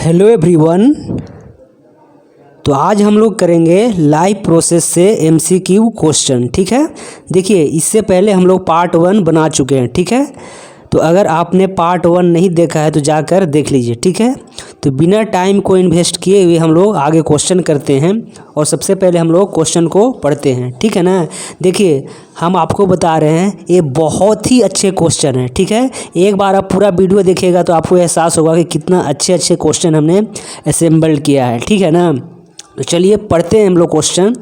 Hello everyone. तो आज हम लोग करेंगे लाइव प्रोसेस से एमसीक्यू क्वेश्चन। ठीक है, देखिए इससे पहले हम लोग पार्ट 1 बना चुके हैं। ठीक है, तो अगर आपने पार्ट 1 नहीं देखा है तो जाकर देख लीजिए। ठीक है, तो बिना टाइम को इन्वेस्ट किए हुए हम लोग आगे क्वेश्चन करते हैं और सबसे पहले हम लोग क्वेश्चन को पढ़ते हैं। ठीक है ना, देखिए हम आपको बता रहे हैं ये बहुत ही अच्छे क्वेश्चन है। ठीक है, एक बार आप पूरा वीडियो देखिएगा तो आपको एहसास होगा कि कितना अच्छे अच्छे क्वेश्चन हमने असेंबल किया है। ठीक है ना, तो चलिए पढ़ते हैं हम लोग question.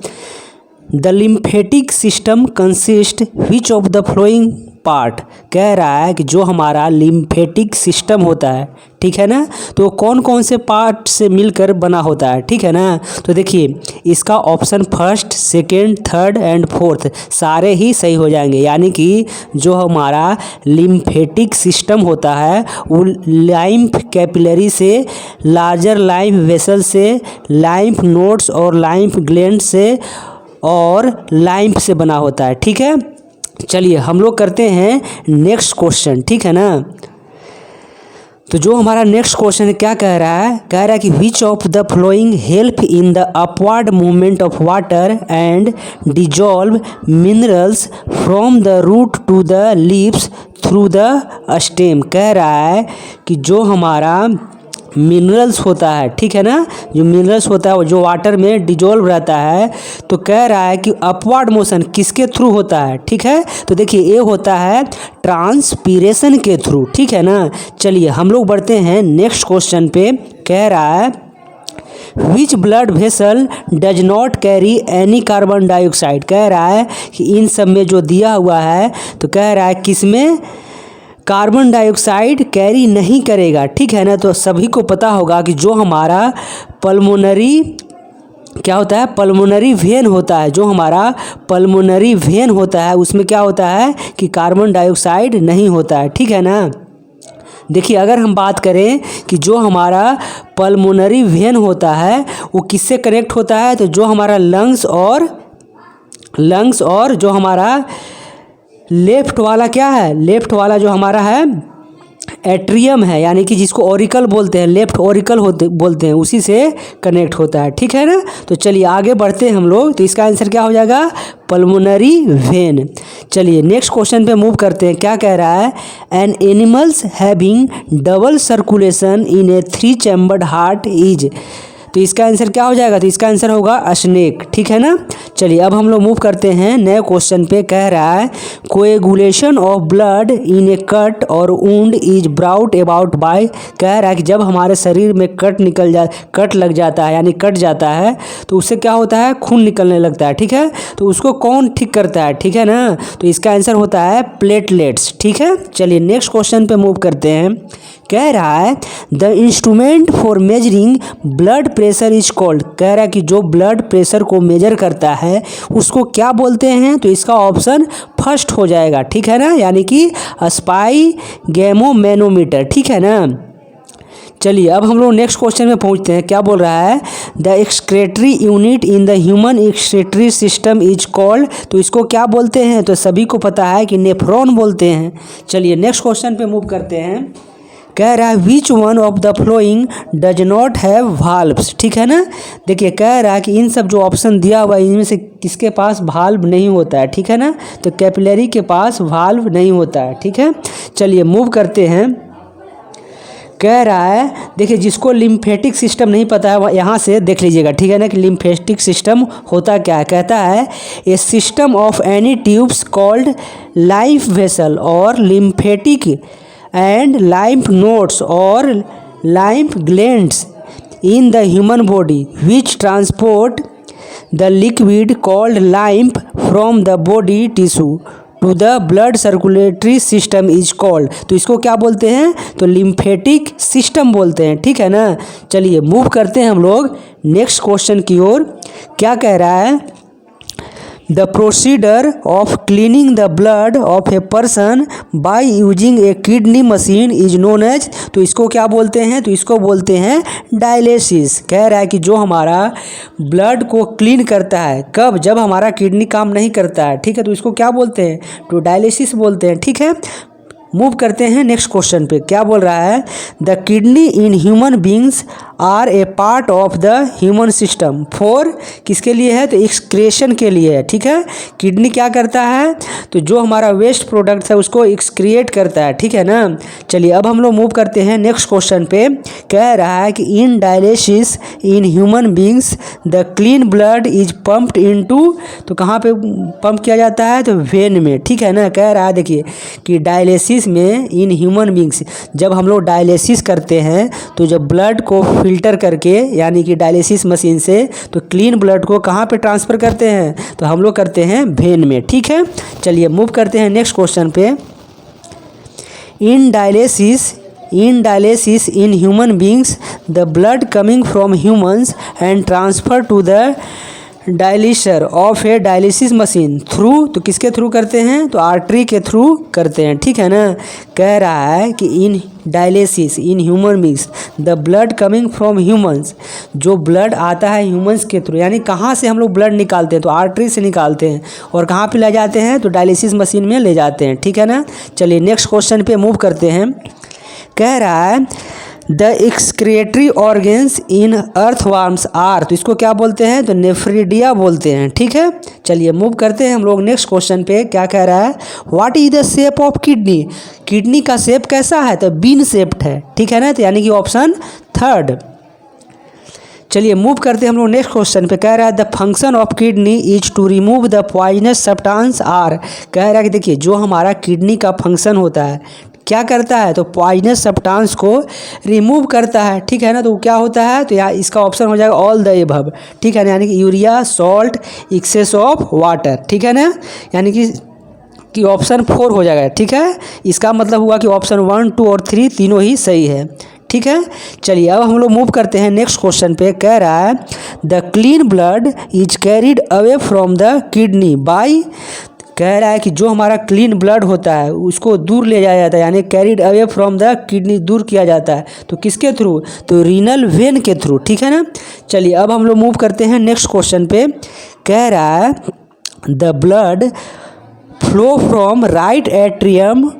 The lymphatic system consist which of the flowing part, कह रहा है कि जो हमारा लिम्फेटिक सिस्टम होता है, ठीक है ना, तो कौन कौन से पार्ट से मिलकर बना होता है। ठीक है ना, तो देखिए इसका option first, second, third and fourth सारे ही सही हो जाएंगे। यानी कि जो हमारा लिम्फेटिक सिस्टम होता है वो लाइम्फ कैपिलरी से, लार्जर लाइम्फ वेसल से, लाइम्फ नोड्स और लाइम्फ ग्लैंड से और लाइम्फ से बना होता है। ठीक है, चलिए हम लोग करते हैं नेक्स्ट क्वेश्चन। ठीक है ना, तो जो हमारा नेक्स्ट क्वेश्चन है क्या कह रहा है, कि which of the flowing help in the upward movement of water and dissolve minerals from the root to the leaves through the stem. कह रहा है कि जो हमारा मिनरल्स होता है, ठीक है ना, जो मिनरल्स होता है वो जो वाटर में डिजोल्व रहता है, तो कह रहा है कि अपवर्ड मोशन किसके थ्रू होता है। ठीक है, तो देखिए ये होता है ट्रांसपीरेशन के थ्रू। ठीक है ना, चलिए हम लोग बढ़ते हैं नेक्स्ट क्वेश्चन पे। कह रहा है which blood vessel does not carry any carbon dioxide. कह रहा है कि इन सब में जो दिया हुआ है तो कह रहा है किसमें कार्बन डाइऑक्साइड कैरी नहीं करेगा। ठीक है ना, तो सभी को पता होगा कि जो हमारा पल्मोनरी क्या होता है, पल्मोनरी वेन होता है, जो हमारा पल्मोनरी वेन होता है उसमें क्या होता है कि कार्बन डाइऑक्साइड नहीं होता है। ठीक है ना, देखिए अगर हम बात करें कि जो हमारा पल्मोनरी वेन होता है वो किससे कनेक्ट होता है, तो जो हमारा लंग्स और जो हमारा लेफ्ट वाला क्या है, लेफ्ट वाला जो हमारा है एट्रियम है, यानी कि जिसको ऑरिकल बोलते हैं, लेफ्ट ऑरिकल बोलते हैं, उसी से कनेक्ट होता है। ठीक है ना, तो चलिए आगे बढ़ते हैं हम लोग। तो इसका आंसर क्या हो जाएगा, पल्मोनरी वेन। चलिए नेक्स्ट क्वेश्चन पे मूव करते हैं। क्या कह रहा है, an animals having double circulation in a 3 chambered heart is. तो इसका आंसर क्या हो जाएगा, तो इसका आंसर होगा स्नेक। ठीक है ना, चलिए अब हम लोग मूव करते हैं नए क्वेश्चन पे। कह रहा है coagulation of blood in a cut और wound is brought about by. कह रहा है कि जब हमारे शरीर में कट लग जाता है, यानी कट जाता है, तो उससे क्या होता है, खून निकलने लगता है। ठीक है, तो उसको कौन ठीक करता है। ठीक है ना, तो इसका आंसर होता है प्लेटलेट्स। ठीक है, चलिए नेक्स्ट क्वेश्चन पे मूव करते हैं। कह रहा है the instrument for measuring blood pressure is called. कह रहा है कि जो ब्लड प्रेशर को मेजर करता है उसको क्या बोलते हैं, तो इसका ऑप्शन फर्स्ट हो जाएगा। ठीक है ना, यानी कि स्पाइगेमोमैनोमीटर। ठीक है ना, चलिए अब हम लोग नेक्स्ट क्वेश्चन में पहुंचते हैं। क्या बोल रहा है, the excretory unit in the human excretory system is called. तो इसको क्या बोलते हैं, तो सभी को पता है कि नेफ्रॉन बोलते हैं। चलिए नेक्स्ट क्वेश्चन पे मूव करते हैं। कह रहा है which one of the flowing does not have valves. ठीक है ना, देखिए कह रहा है कि इन सब जो ऑप्शन दिया हुआ है इनमें से किसके पास वाल्व नहीं होता है। ठीक है ना, तो कैपिलरी के पास वाल्व नहीं होता है। ठीक है, चलिए मूव करते हैं। कह रहा है देखिए जिसको लिम्फेटिक सिस्टम नहीं पता है यहाँ से देख लीजिएगा। ठीक है ना, कि लिम्फेटिक सिस्टम होता क्या है। कहता है a system of any tubes called life vessel और lymphatic and lymph nodes or lymph glands in the human body which transport the liquid called lymph from the body tissue to the blood circulatory system is called। तो इसको क्या बोलते हैं, तो lymphatic system बोलते हैं। ठीक है ना, चलिए मूव करते हैं हम लोग नेक्स्ट क्वेश्चन की ओर। क्या कह रहा है, the procedure of cleaning the blood of a person by using a kidney machine is known as. तो इसको क्या बोलते हैं, तो इसको बोलते हैं डायलिसिस। कह रहा है कि जो हमारा ब्लड को क्लीन करता है, कब, जब हमारा किडनी काम नहीं करता है। ठीक है, तो इसको क्या बोलते हैं, तो डायलिसिस बोलते हैं। ठीक है, मूव करते हैं नेक्स्ट क्वेश्चन पे। क्या बोल रहा है, the kidney in human beings are a part of the human system for, किसके लिए है, तो एक्सक्रेशन के लिए है, ठीक है। किडनी क्या करता है, तो जो हमारा वेस्ट प्रोडक्ट है उसको एक्सक्रिएट करता है, ठीक है ना। चलिए अब हम लोग मूव करते हैं नेक्स्ट क्वेश्चन पे। कह रहा है कि इन dialysis in human beings the clean blood is pumped into, तो कहाँ पे पंप किया जाता है, तो वेन में, ठीक है ना। कह रहा है देखिए कि डायलिसिस में इन ह्यूमन बींग्स, जब हम लोग डायलिसिस करते हैं तो जब ब्लड को फिल्टर करके यानी कि डायलिसिस मशीन से तो क्लीन ब्लड को कहाँ पे ट्रांसफ़र करते हैं, तो हम लोग करते हैं वेन में, ठीक है। चलिए मूव करते हैं नेक्स्ट क्वेश्चन पे। In dialysis in human beings the blood coming from humans and transfer to the dialyser of a dialysis machine through, तो किसके थ्रू करते हैं, तो आर्टरी के थ्रू करते हैं, ठीक है ना। कह रहा है कि इन dialysis in human beings the blood coming from humans, जो ब्लड आता है ह्यूमंस के थ्रू, यानी कहाँ से हम लोग ब्लड निकालते हैं, तो आर्टरी से निकालते हैं, और कहाँ पे ले जाते हैं, तो डायलिसिस मशीन में ले जाते हैं, ठीक है ना। चलिए नेक्स्ट क्वेश्चन पे मूव करते हैं। कह रहा है the excretory organs in earthworms are, तो इसको क्या बोलते हैं, तो नेफ्रिडिया बोलते हैं, ठीक है। चलिए मूव करते हैं हम लोग नेक्स्ट क्वेश्चन पे। क्या कह रहा है, what is the shape of kidney, kidney का शेप कैसा है, तो बीन शेप्ड है, ठीक है ना, तो यानी कि ऑप्शन थर्ड। चलिए मूव करते हैं हम लोग नेक्स्ट क्वेश्चन पे। कह रहा है the function of kidney is to remove the poisonous substance are, कह रहा है कि देखिए जो हमारा किडनी का फंक्शन होता है क्या करता है, तो पॉइजनस सब्सटेंस को रिमूव करता है, ठीक है ना। तो क्या होता है, तो यहाँ इसका ऑप्शन हो जाएगा ऑल द एबव, ठीक है ना, यानी कि urea, salt, excess of water, ठीक है ना, यानी कि ऑप्शन 4 हो जाएगा, ठीक है। इसका मतलब हुआ कि ऑप्शन 1, 2 और 3 तीनों ही सही है, ठीक है। चलिए अब हम लोग मूव करते हैं नेक्स्ट क्वेश्चन पे। कह रहा है the clean blood is carried away from the kidney by, कह रहा है कि जो हमारा क्लीन ब्लड होता है उसको दूर ले जाया जाता है, यानी carried away from the kidney, दूर किया जाता है, तो किसके थ्रू, तो रीनल वेन के थ्रू, ठीक है ना। चलिए अब हम लोग मूव करते हैं नेक्स्ट क्वेश्चन पे। कह रहा है the blood flow from right atrium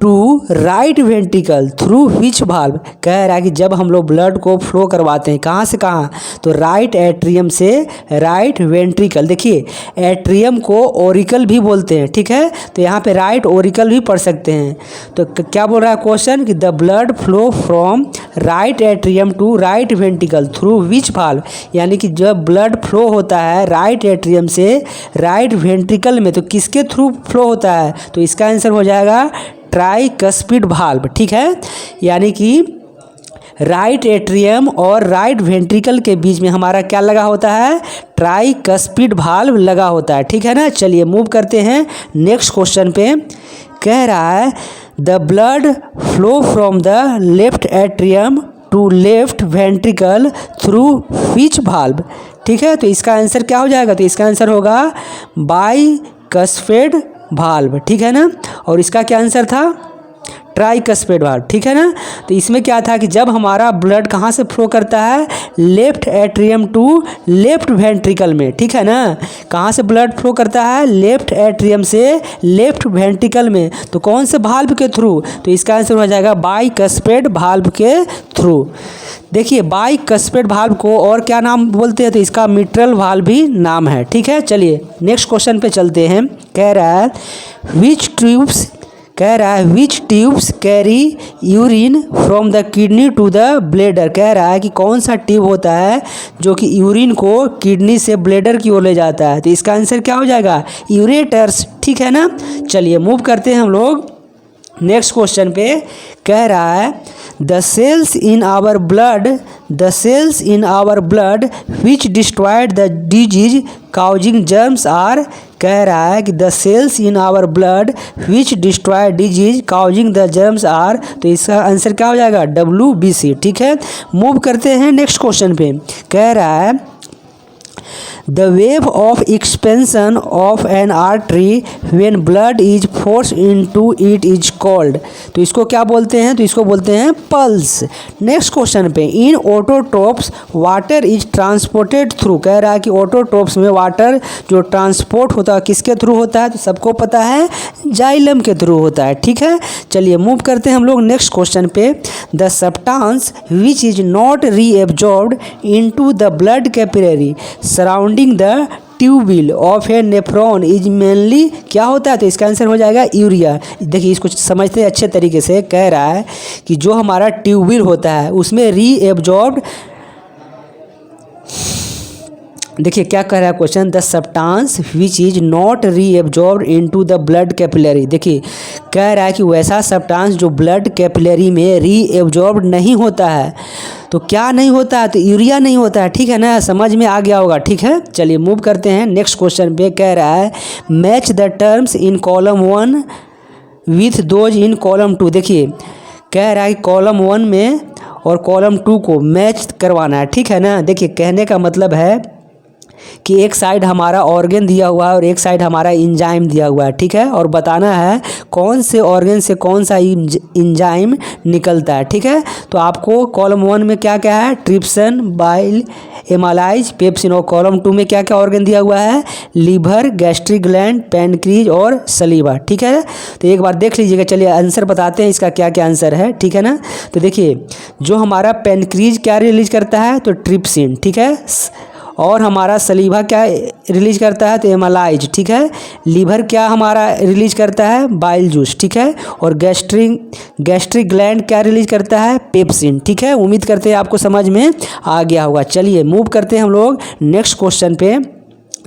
to right ventricle through which valve, कह रहा है कि जब हम लोग ब्लड को फ्लो करवाते हैं कहाँ से कहाँ, तो राइट एट्रियम से राइट वेंट्रिकल। देखिए एट्रियम को ओरिकल भी बोलते हैं, ठीक है, तो यहाँ पे राइट ओरिकल भी पढ़ सकते हैं। तो क्या बोल रहा है क्वेश्चन कि the blood flow from right atrium to right ventricle through which valve, यानी कि जब ब्लड फ्लो होता है राइट एट्रियम से राइट वेंट्रिकल में तो किसके थ्रू फ्लो होता है, तो इसका आंसर हो जाएगा ट्राइकस्पिड वाल्व, ठीक है, यानी कि राइट एट्रियम और राइट वेंट्रिकल के बीच में हमारा क्या लगा होता है, ट्राइकस्पिड वाल्व लगा होता है, ठीक है ना। चलिए मूव करते हैं नेक्स्ट क्वेश्चन पे। कह रहा है the blood flow from the left atrium to left ventricle through which valve, ठीक है, तो इसका आंसर क्या हो जाएगा, तो इसका आंसर होगा बाइकस्पिड वाल्व, ठीक है ना, और इसका क्या आंसर था, ट्राइकस्पिड वाल्व, ठीक है ना। तो इसमें क्या था कि जब हमारा ब्लड कहाँ से फ्लो करता है, left atrium to left ventricle में, ठीक है ना, कहाँ से ब्लड फ्लो करता है, लेफ्ट एट्रियम से लेफ्ट वेंट्रिकल में, तो कौन से वाल्व के थ्रू, तो इसका आंसर हो जाएगा बाइकस्पिड वाल्व के थ्रू। देखिए बाइकस्पिड वाल्व को और क्या नाम बोलते हैं, तो इसका मिट्रल वाल्व भी नाम है, ठीक है। चलिए नेक्स्ट क्वेश्चन पे चलते हैं। कह रहा है which tubes carry urine from the kidney to the bladder, कह रहा है कि कौन सा ट्यूब होता है जो कि यूरिन को किडनी से ब्लेडर की ओर ले जाता है, तो इसका आंसर क्या हो जाएगा, यूरेटर्स, ठीक है ना। चलिए मूव करते हैं हम लोग नेक्स्ट क्वेश्चन पे। कह रहा है the cells in our blood which destroyed the disease causing germs are, कह रहा है कि the cells in our blood which destroy disease causing the germs are, तो इसका आंसर क्या हो जाएगा, WBC, ठीक है। मूव करते हैं नेक्स्ट क्वेश्चन पे। कह रहा है the wave of expansion of N artery when blood is force into it is called. तो इसको क्या बोलते हैं? तो इसको बोलते हैं पल्स। नेक्स्ट क्वेश्चन पे, in autotrophs water is transported through. कह रहा है कि ऑटोट्रोप्स में वाटर जो ट्रांसपोर्ट होता है किसके थ्रू होता है? तो सबको पता है जाइलम के थ्रू होता है। ठीक है, चलिए मूव करते हैं हम लोग नेक्स्ट क्वेश्चन पे। The substance which is not reabsorbed into the blood capillary surrounding the tubule of a nephron is mainly क्या होता है? तो इसका आंसर हो जाएगा यूरिया। देखिए इसको समझते हैं अच्छे तरीके से। कह रहा है कि जो हमारा ट्यूबिल होता है उसमें रीएब्जॉर्ब्ड, देखिए क्या कह रहा है question, the substance which is not reabsorbed into the blood capillary. देखिए कह रहा है कि वैसा सब्सटेंस जो ब्लड कैपिलरी में रीएब्जॉर्ब्ड नहीं होता है। तो क्या नहीं होता है? तो यूरिया नहीं होता है। ठीक है ना, समझ में आ गया होगा। ठीक है, चलिए मूव करते हैं नेक्स्ट क्वेश्चन पे। कह रहा है match the terms in column 1 with those in column 2। देखिए कह रहा है कि कॉलम 1 में और कॉलम 2 को मैच करवाना है। ठीक है ना, देखिए कहने का मतलब है कि एक साइड हमारा ऑर्गन दिया हुआ है और एक साइड हमारा इंजाइम दिया हुआ है। ठीक है, और बताना है कौन से ऑर्गन से कौन सा इंजाइम निकलता है। ठीक है, तो आपको कॉलम 1 में क्या क्या है? Trypsin, bile, amylase, pepsin. और कॉलम 2 में क्या क्या ऑर्गन दिया हुआ है? लीवर, गैस्ट्रिक ग्लैंड, पैनक्रीज और सलीवा। ठीक है, तो एक बार देख लीजिएगा। चलिए आंसर बताते हैं इसका क्या क्या आंसर है। ठीक है ना, तो देखिए जो हमारा पैनक्रीज क्या रिलीज करता है? तो ट्रिप्सिन। ठीक है, और हमारा सलीवा क्या रिलीज करता है? तो एमालाइज। ठीक है, लीवर क्या हमारा रिलीज करता है? Bile juice. ठीक है, और गैस्ट्रिक ग्लैंड क्या रिलीज करता है? पेप्सिन। ठीक है, उम्मीद करते हैं आपको समझ में आ गया होगा। चलिए मूव करते हैं हम लोग नेक्स्ट क्वेश्चन पे।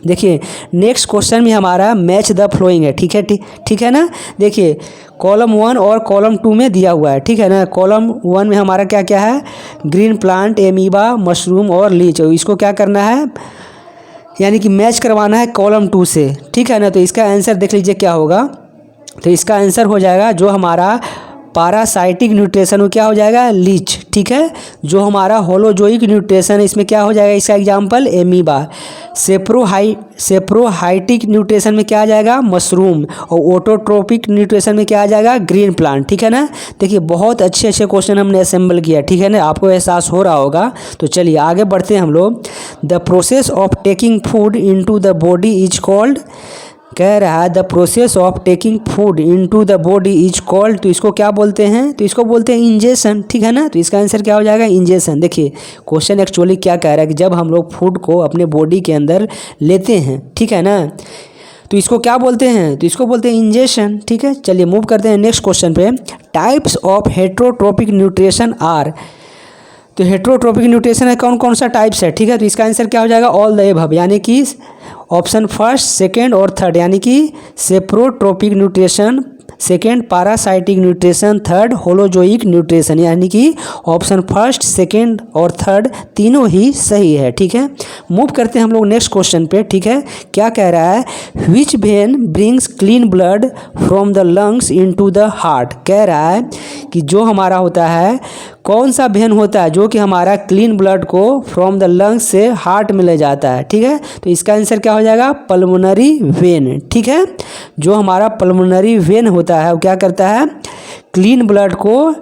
देखिए नेक्स्ट क्वेश्चन में हमारा मैच द फ्लोइंग है। ठीक है, ठीक है ना। देखिए कॉलम 1 और कॉलम 2 में दिया हुआ है। ठीक है ना, कॉलम 1 में हमारा क्या क्या है? ग्रीन प्लांट, एमीबा, मशरूम और लीच। इसको क्या करना है? यानी कि मैच करवाना है कॉलम 2 से। ठीक है ना, तो इसका आंसर देख लीजिए क्या होगा। तो इसका आंसर हो जाएगा जो हमारा पारासाइटिक न्यूट्रिशन वो क्या हो जाएगा? लीच। ठीक है, जो हमारा होलोजोइक न्यूट्रिशन इसमें क्या हो जाएगा? इसका एग्जांपल एमीबा। सेप्रोहाइटिक न्यूट्रिशन में क्या आ जाएगा? मशरूम। और ऑटोट्रोपिक न्यूट्रिशन में क्या आ जाएगा? Green plant. ठीक है ना, देखिए बहुत अच्छे अच्छे क्वेश्चन हमने असेंबल किया। ठीक है ना, आपको एहसास हो रहा होगा। तो चलिए आगे बढ़ते हैं हम लोग। The process of taking food into the body is called. कह रहा है the process of taking food into the body is called. तो इसको क्या बोलते हैं? तो इसको बोलते हैं इंजेशन। ठीक है ना, तो इसका आंसर क्या हो जाएगा? इंजेशन। देखिए क्वेश्चन एक्चुअली क्या कह रहा है कि जब हम लोग फूड को अपने बॉडी के अंदर लेते हैं, ठीक है ना, तो इसको क्या बोलते हैं? तो इसको बोलते हैं इंजेशन। ठीक है, चलिए मूव करते हैं नेक्स्ट क्वेश्चन पे। Types of heterotrophic nutrition are. तो हेट्रोट्रोपिक न्यूट्रिशन है कौन कौन सा टाइप्स है? ठीक है, तो इसका आंसर क्या हो जाएगा? ऑल द एबव, यानी कि ऑप्शन फर्स्ट, सेकेंड और थर्ड, यानी कि saprotrophic nutrition, second parasitic nutrition, third holozoic nutrition, यानी कि ऑप्शन फर्स्ट, सेकेंड और थर्ड तीनों ही सही है। ठीक है, मूव करते हैं हम लोग नेक्स्ट क्वेश्चन पे। ठीक है, क्या कह रहा है? Which when brings clean blood from the lungs into the heart. कह रहा है कि जो हमारा होता है कौन सा वेन होता है जो कि हमारा क्लीन ब्लड को फ्रॉम द लंग्स से हार्ट में ले जाता है। ठीक है, तो इसका आंसर क्या हो जाएगा? Pulmonary when. ठीक है, जो हमारा पल्मोनरी वेन होता है वो क्या करता है? क्लीन ब्लड को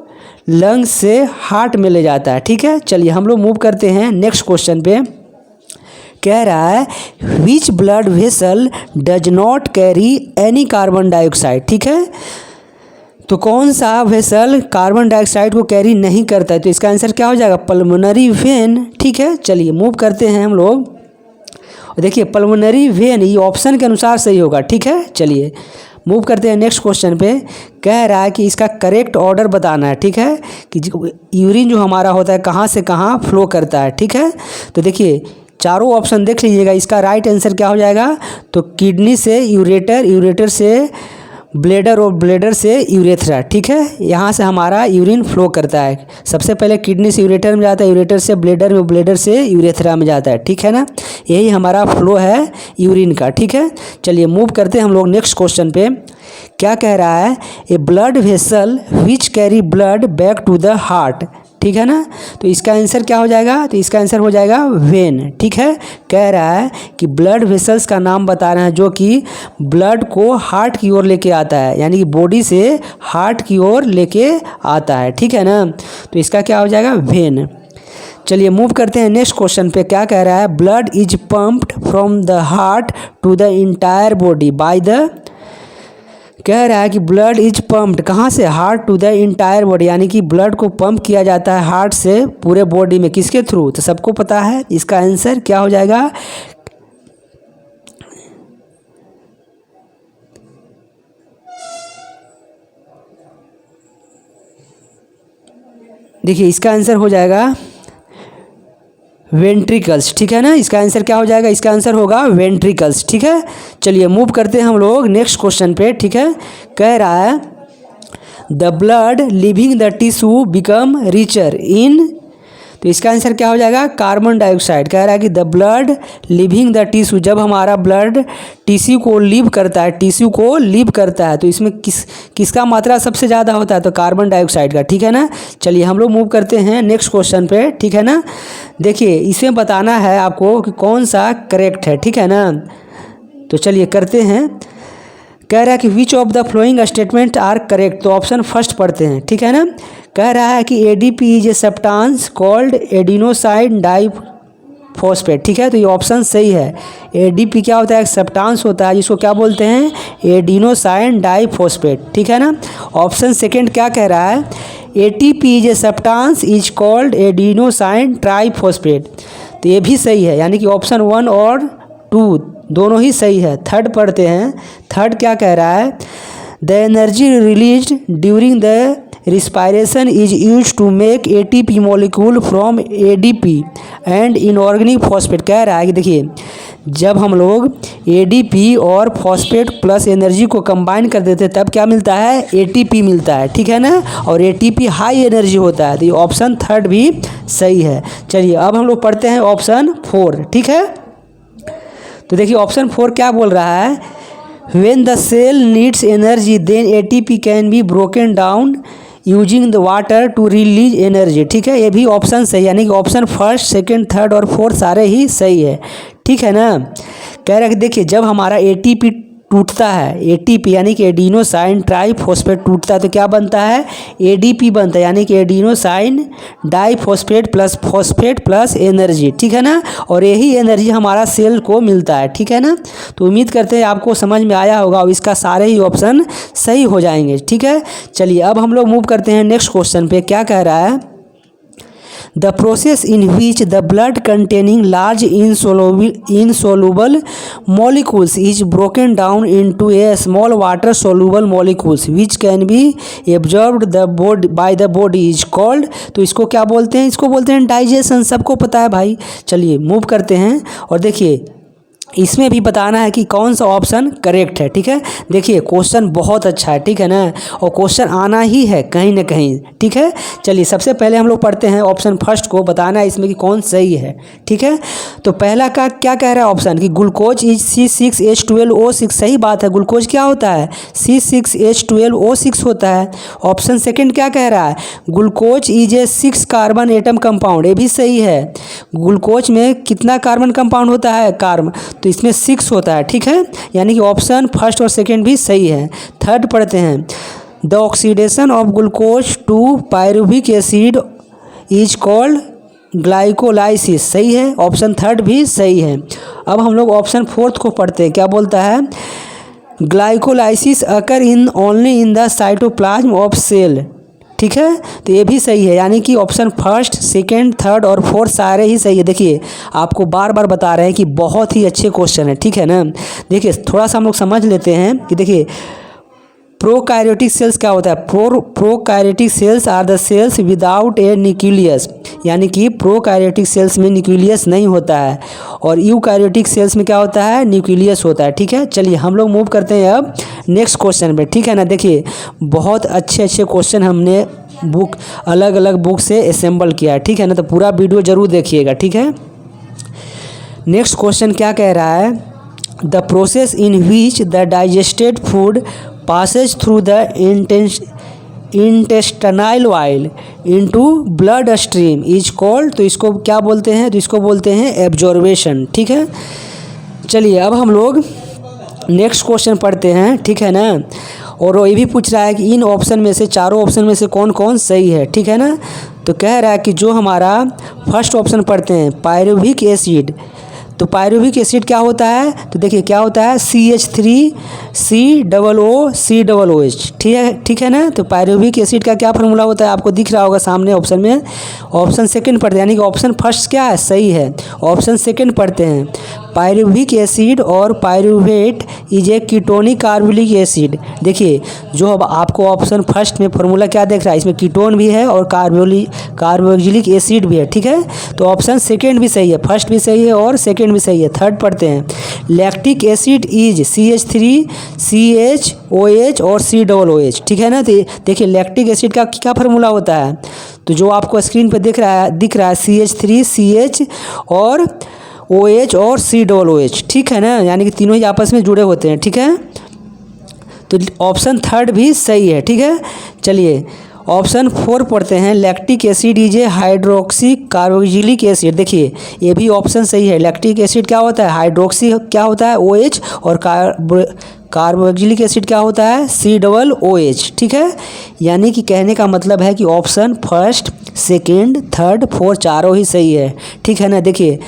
लंग्स से हार्ट में ले जाता है। ठीक है, चलिए हम लोग मूव करते हैं नेक्स्ट क्वेश्चन पे। कह रहा है which blood vessel does not carry any carbon dioxide. ठीक है, तो कौन सा वेसल कार्बन डाइऑक्साइड को कैरी नहीं करता है? तो इसका आंसर क्या हो जाएगा? Pulmonary when. ठीक है, चलिए मूव करते हैं हम लोग। देखिए पल्मोनरी वेन ये ऑप्शन के अनुसार सही होगा। ठीक है, चलिए मूव करते हैं नेक्स्ट क्वेश्चन पे। कह रहा है कि इसका करेक्ट ऑर्डर बताना है। ठीक है, कि यूरिन जो हमारा होता है कहाँ से कहाँ फ्लो करता है। ठीक है, तो देखिए चारों ऑप्शन देख लीजिएगा। इसका राइट आंसर क्या हो जाएगा? तो किडनी से यूरेटर, यूरेटर से ब्लेडर और ब्लेडर से यूरेथ्रा। ठीक है, यहाँ से हमारा यूरिन फ्लो करता है। सबसे पहले किडनी से यूरेटर में जाता है, यूरेटर से ब्लेडर में, ब्लेडर से यूरेथ्रा में जाता है। ठीक है ना, यही हमारा फ्लो है यूरिन का। ठीक है, चलिए मूव करते हैं हम लोग नेक्स्ट क्वेश्चन पे। क्या कह रहा है? A blood vessel which carry blood back to the heart. ठीक है ना। तो इसका आंसर क्या हो जाएगा, तो इसका आंसर हो जाएगा वेन। ठीक है, कह रहा है कि ब्लड वेसल्स का नाम बता रहे हैं जो कि ब्लड को हार्ट की ओर लेके आता है, यानी कि बॉडी से हार्ट की ओर लेके आता है। ठीक है ना, तो इसका क्या हो जाएगा वेन। चलिए मूव करते हैं नेक्स्ट क्वेश्चन पे। क्या कह रहा है, blood is pumped from the heart to the entire body by the, कह रहा है कि ब्लड इज पम्प्ड कहाँ से, heart to the entire body, यानी कि ब्लड को पंप किया जाता है हार्ट से पूरे बॉडी में, किसके थ्रू, तो सबको पता है। इसका आंसर क्या हो जाएगा, देखिए इसका आंसर हो जाएगा वेंट्रिकल्स। ठीक है ना, इसका आंसर क्या हो जाएगा, इसका आंसर होगा वेंट्रिकल्स। ठीक है, चलिए मूव करते हैं हम लोग नेक्स्ट क्वेश्चन पे। ठीक है, कह रहा है the blood leaving the tissue become richer in, तो इसका आंसर क्या हो जाएगा, कार्बन डाइऑक्साइड। कह रहा है कि the blood leaving the tissue, जब हमारा ब्लड टिश्यू को लिव करता है, टिश्यू को लिव करता है, तो इसमें किसका मात्रा सबसे ज़्यादा होता है, तो कार्बन डाइऑक्साइड का। ठीक है ना, चलिए हम लोग मूव करते हैं नेक्स्ट क्वेश्चन पे। ठीक है ना, देखिए इसमें बताना है आपको कि कौन सा करेक्ट है। ठीक है ना, तो चलिए करते हैं। कह रहा है कि which of the following statement are correct, तो ऑप्शन फर्स्ट पढ़ते हैं। ठीक है ना, कह रहा है कि ADP is a substance called adenosine diphosphate. ठीक है, तो ये ऑप्शन सही है। एडीपी क्या होता है, एक सब्सटेंस होता है जिसको क्या बोलते हैं, एडिनोसाइन डाइफॉस्फेट। ठीक है ना, ऑप्शन सेकंड क्या कह रहा है, ATP is a substance is called adenosine triphosphate, तो ये भी सही है, यानी कि ऑप्शन 1 और 2 दोनों ही सही है। थर्ड पढ़ते हैं। थर्ड क्या कह रहा है, the energy released during the respiration is used to make ATP molecule from ADP and inorganic phosphate। कह रहा है कि देखिए जब हम लोग ADP और फॉस्फेट प्लस एनर्जी को कंबाइन कर देते हैं तब क्या मिलता है, ATP मिलता है। ठीक है ना, और ATP हाई एनर्जी होता है, तो ये ऑप्शन थर्ड भी सही है। चलिए अब हम लोग पढ़ते हैं ऑप्शन 4। ठीक है, तो देखिए ऑप्शन 4 क्या बोल रहा है, when the cell needs energy then ATP can be broken down using the water to release energy. ठीक है, ये भी ऑप्शन सही है, यानी कि ऑप्शन फर्स्ट सेकंड थर्ड और फोर्थ सारे ही सही है। ठीक है ना, कह रहा है कि देखिए जब हमारा एटीपी टूटता है, एटीपी यानी कि एडिनोसाइन ट्राइफॉस्फेट टूटता है तो क्या बनता है, एडीपी बनता है, यानी कि adenosine diphosphate plus phosphate plus energy. ठीक है ना, और यही एनर्जी हमारा सेल को मिलता है। ठीक है ना, तो उम्मीद करते हैं आपको समझ में आया होगा और इसका सारे ही ऑप्शन सही हो जाएंगे। ठीक है, चलिए अब हम लोग मूव करते हैं नेक्स्ट क्वेश्चन पे। क्या कह रहा है, the process in which the blood containing large insoluble molecules is broken down into a small water soluble molecules which can be absorbed by the body is called, तो इसको क्या बोलते हैं, इसको बोलते हैं डाइजेशन। सबको पता है भाई। चलिए मूव करते हैं और देखिए इसमें भी बताना है कि कौन सा ऑप्शन करेक्ट है। ठीक है, देखिए क्वेश्चन बहुत अच्छा है। ठीक है ना, और क्वेश्चन आना ही है कहीं ना कहीं। ठीक है, चलिए सबसे पहले हम लोग पढ़ते हैं ऑप्शन फर्स्ट को, बताना है इसमें कि कौन सही है। ठीक है, तो पहला का क्या कह रहा है ऑप्शन कि ग्लूकोज इज C6H12O6। सही बात है, ग्लूकोज क्या होता है, C6H12O6 होता है। ऑप्शन सेकंड क्या कह रहा है, glucose is a 6 carbon atom compound. ये भी सही है, ग्लूकोज में कितना कार्बन कंपाउंड होता है, कार्बन, तो इसमें 6 होता है। ठीक है, यानी कि ऑप्शन फर्स्ट और सेकंड भी सही है। थर्ड पढ़ते हैं, the oxidation of glucose to pyruvic acid is called glycolysis. सही है, ऑप्शन थर्ड भी सही है। अब हम लोग ऑप्शन फोर्थ को पढ़ते हैं। क्या बोलता है, glycolysis occur in only in the cytoplasm of cell. ठीक है, तो ये भी सही है, यानी कि ऑप्शन फर्स्ट सेकंड थर्ड और फोर्थ सारे ही सही है। देखिए आपको बार बार बता रहे हैं कि बहुत ही अच्छे क्वेश्चन है। ठीक है ना, देखिए थोड़ा सा हम लोग समझ लेते हैं कि देखिए प्रोकार्योटिक सेल्स क्या होता है, prokaryotic cells are the cells without a nucleus, यानी कि प्रोकार्योटिक सेल्स में न्यूक्लियस नहीं होता है, और यूकार्योटिक सेल्स में क्या होता है, न्यूक्लियस होता है। ठीक है, चलिए हम लोग मूव करते हैं अब नेक्स्ट क्वेश्चन पे। ठीक है ना, देखिए बहुत अच्छे अच्छे क्वेश्चन हमने बुक अलग अलग बुक से असेंबल किया है। ठीक है ना, तो पूरा वीडियो जरूर देखिएगा। ठीक है, नेक्स्ट क्वेश्चन क्या कह रहा है, the process in which the digested food passes through the intestinal oil into blood stream is called, तो इसको क्या बोलते हैं, तो इसको बोलते हैं एब्जॉर्बेशन। ठीक है, चलिए अब हम लोग नेक्स्ट क्वेश्चन पढ़ते हैं, ठीक है ना। और वो ये भी पूछ रहा है कि इन ऑप्शन में से, चारों ऑप्शन में से कौन कौन सही है, ठीक है ना। तो कह रहा है कि जो हमारा फर्स्ट ऑप्शन पढ़ते हैं पायरुविक एसिड, तो पायरुविक एसिड क्या होता है, तो देखिए क्या होता है CH3COOCOOH, ठीक है ना। तो पायरुविक एसिड का क्या फार्मूला होता है, आपको दिख रहा होगा सामने ऑप्शन में। ऑप्शन सेकंड पढ़ते हैं, यानी कि ऑप्शन फर्स्ट क्या है, सही है। ऑप्शन सेकंड पढ़ते हैं पायरुविक एसिड और pyruvate is a ketonic carbolic acid. देखिए जो अब आपको ऑप्शन फर्स्ट में फार्मूला क्या देख रहा है, इसमें कीटोन भी है और कार्बोक्सिलिक एसिड भी है, ठीक है। तो ऑप्शन सेकंड भी सही है, फर्स्ट भी सही है और सेकंड भी सही है। थर्ड पढ़ते हैं लैक्टिक एसिड इज CH3CHOH और COOH, ठीक है ना। तो देखिए लैक्टिक एसिड का क्या फार्मूला होता है, तो जो आपको स्क्रीन पर दिख रहा है CH3CH और OH और COOH, ठीक है ना, यानी कि तीनों ही आपस में जुड़े होते हैं, ठीक है। तो ऑप्शन थर्ड भी सही है, ठीक है। चलिए ऑप्शन 4 पढ़ते हैं lactic acid is a hydroxy carboxylic acid. देखिए ये भी ऑप्शन सही है। लैक्टिक एसिड क्या होता है, हाइड्रोक्सी क्या होता है OH, और कार्बोक्सिलिक एसिड क्या होता है COOH, ठीक है। यानी कि कहने का मतलब है कि option first, second, third, fourth चारों ही सही है, ठीक है ना। देखिए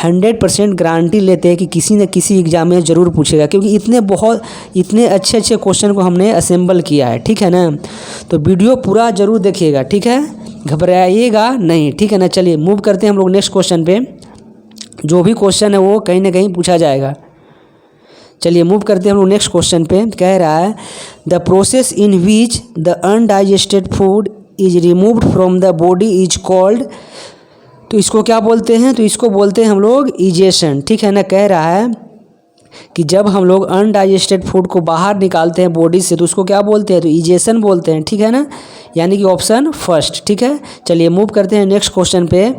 100% गारंटी लेते हैं कि किसी न किसी एग्जाम में ज़रूर पूछेगा, क्योंकि इतने अच्छे अच्छे क्वेश्चन को हमने असेंबल किया है, ठीक है ना। तो वीडियो पूरा ज़रूर देखिएगा, ठीक है, घबराइएगा नहीं, ठीक है ना। चलिए मूव करते हैं हम लोग नेक्स्ट क्वेश्चन पे। जो भी क्वेश्चन है वो कहीं ना कहीं पूछा जाएगा। चलिए मूव करते हैं हम लोग नेक्स्ट क्वेश्चन पे। कह रहा है the process in which the undigested food is removed from the body is called, तो इसको क्या बोलते हैं, तो इसको बोलते हैं हम लोग इजेशन, ठीक है ना। कह रहा है कि जब हम लोग अनडाइजेस्टेड फूड को बाहर निकालते हैं बॉडी से तो उसको क्या बोलते हैं, तो इजेशन बोलते हैं, ठीक है ना। यानी कि ऑप्शन फर्स्ट, ठीक है। चलिए मूव करते हैं नेक्स्ट क्वेश्चन पे।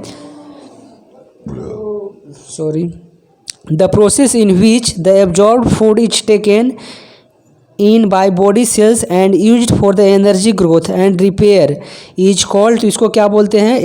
The process in which the absorbed food is taken in by body cells and used for the energy growth and repair is called, तो इसको क्या बोलते हैं,